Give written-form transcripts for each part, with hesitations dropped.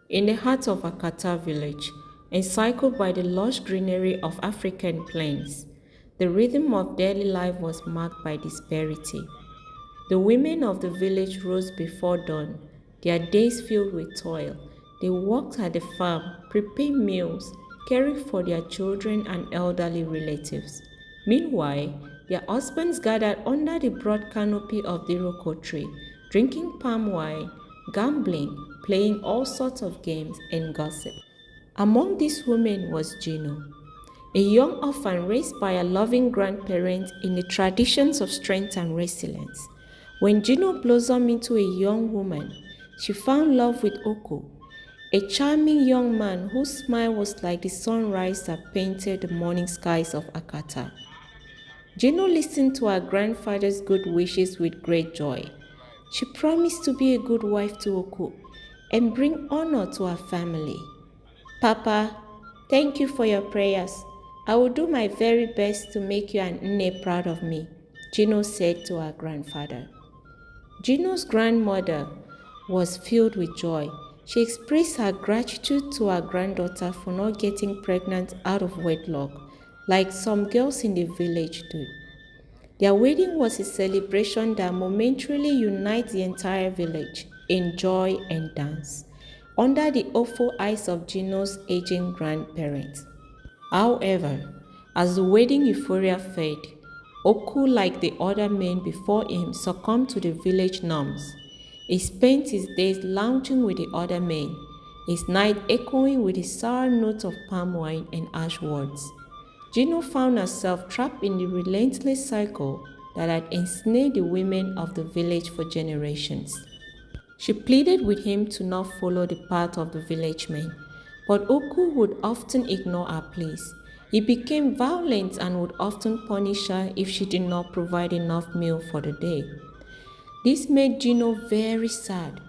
In the heart of Akata village, encircled by the lush greenery of African plains, the rhythm of daily life was marked by disparity. The women of the village rose before dawn, their days filled with toil. They worked at the farm, prepared meals, caring for their children and elderly relatives. Meanwhile, their husbands gathered under the broad canopy of the iroko tree, drinking palm wine, gambling, playing all sorts of games, and gossip. Among these women was Gino, a young orphan raised by a loving grandparent in the traditions of strength and resilience. When Gino blossomed into a young woman, she found love with Oko, a charming young man whose smile was like the sunrise that painted the morning skies of Akata. Gino listened to her grandfather's good wishes with great joy. She promised to be a good wife to Oko and bring honor to her family. Papa, thank you for your prayers. I will do my very best to make you and Nne proud of me, Gino said to her grandfather. Gino's grandmother was filled with joy. She expressed her gratitude to her granddaughter for not getting pregnant out of wedlock, like some girls in the village do. Their wedding was a celebration that momentarily unites the entire village in joy and dance, under the awful eyes of Gino's aging grandparents. However, as the wedding euphoria faded, Oku, like the other men before him, succumbed to the village norms. He spent his days lounging with the other men, his night echoing with the sour notes of palm wine and ash words. Gino found herself trapped in the relentless cycle that had ensnared the women of the village for generations. She pleaded with him to not follow the path of the village men, but Oku would often ignore her pleas. He became violent and would often punish her if she did not provide enough meal for the day. This made Gino very sad.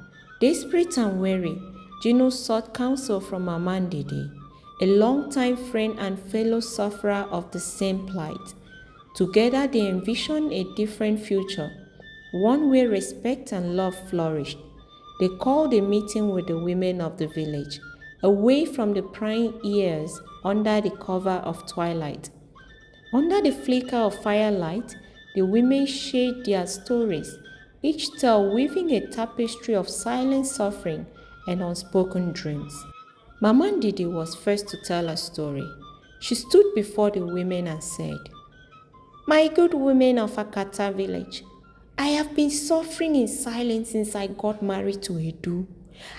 Desperate and weary, Gino sought counsel from Amandidi, a longtime friend and fellow sufferer of the same plight. Together they envisioned a different future, one where respect and love flourished. They called a meeting with the women of the village, away from the prying ears under the cover of twilight. Under the flicker of firelight, the women shared their stories, each tale weaving a tapestry of silent suffering and unspoken dreams. Mama Ndidi was first to tell her story. She stood before the women and said, "My good women of Akata village, I have been suffering in silence since I got married to Edu.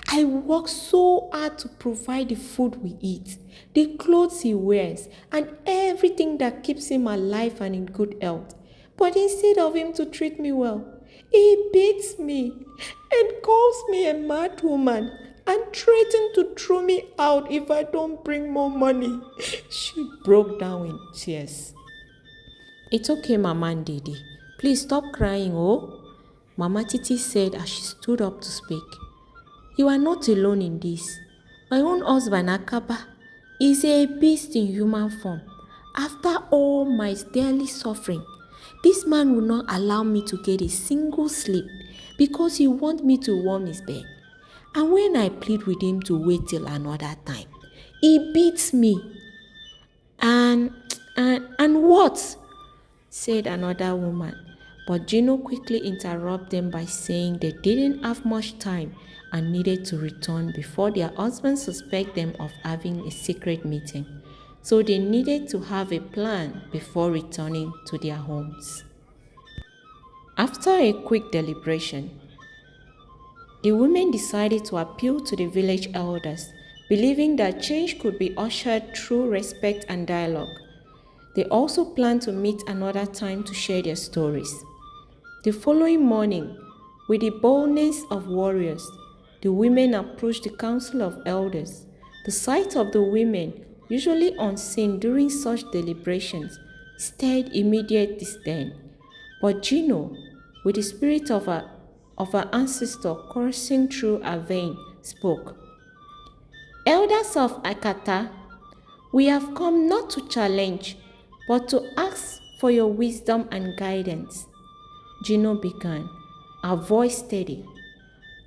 I work so hard to provide the food we eat, the clothes he wears, and everything that keeps him alive and in good health. But instead of him to treat me well, he beats me and calls me a mad woman and threatens to throw me out if I don't bring more money." She broke down in tears. "It's okay, Mama Ndidi. Please stop crying, oh," Mama Titi said as she stood up to speak. "You are not alone in this. My own husband, Akaba, is a beast in human form. After all my daily suffering, this man will not allow me to get a single sleep because he wants me to warm his bed. And when I plead with him to wait till another time, he beats me. And what?" said another woman. But Gino quickly interrupted them by saying they didn't have much time and needed to return before their husbands suspect them of having a secret meeting. So they needed to have a plan before returning to their homes. After a quick deliberation, the women decided to appeal to the village elders, believing that change could be ushered through respect and dialogue. They also planned to meet another time to share their stories. The following morning, with the boldness of warriors, the women approached the council of elders. The sight of the women, usually unseen during such deliberations, stirred immediate disdain. But Gino, with the spirit of her ancestor coursing through her vein, spoke. "Elders of Akata, we have come not to challenge, but to ask for your wisdom and guidance." Gino began, her voice steady.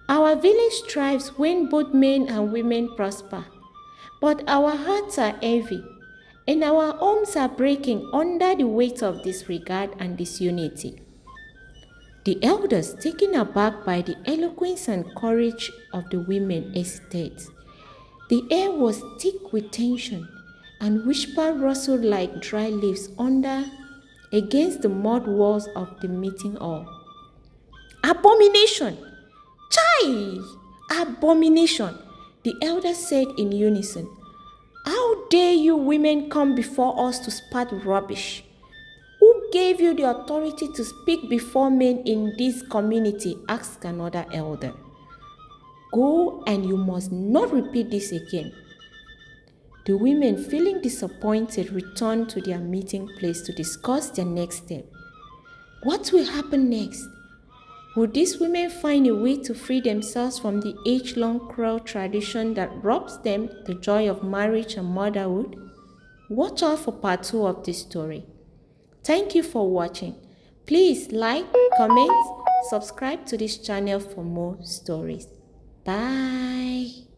Our village thrives when both men and women prosper, but our hearts are heavy and our homes are breaking under the weight of disregard and disunity. The elders, taken aback by the eloquence and courage of the women, hesitated. The air was thick with tension, and whispers rustled like dry leaves under against the mud walls of the meeting hall. Abomination! Chai! Abomination! The elders said in unison. How dare you women come before us to spat rubbish? Who gave you the authority to speak before men in this community? Asked another elder. Go, and you must not repeat this again. The women, feeling disappointed, returned to their meeting place to discuss their next step. What will happen next? Will these women find a way to free themselves from the age-long cruel tradition that robs them the joy of marriage and motherhood? Watch out for part 2 of this story. Thank you for watching. Please like, comment, subscribe to this channel for more stories. Bye.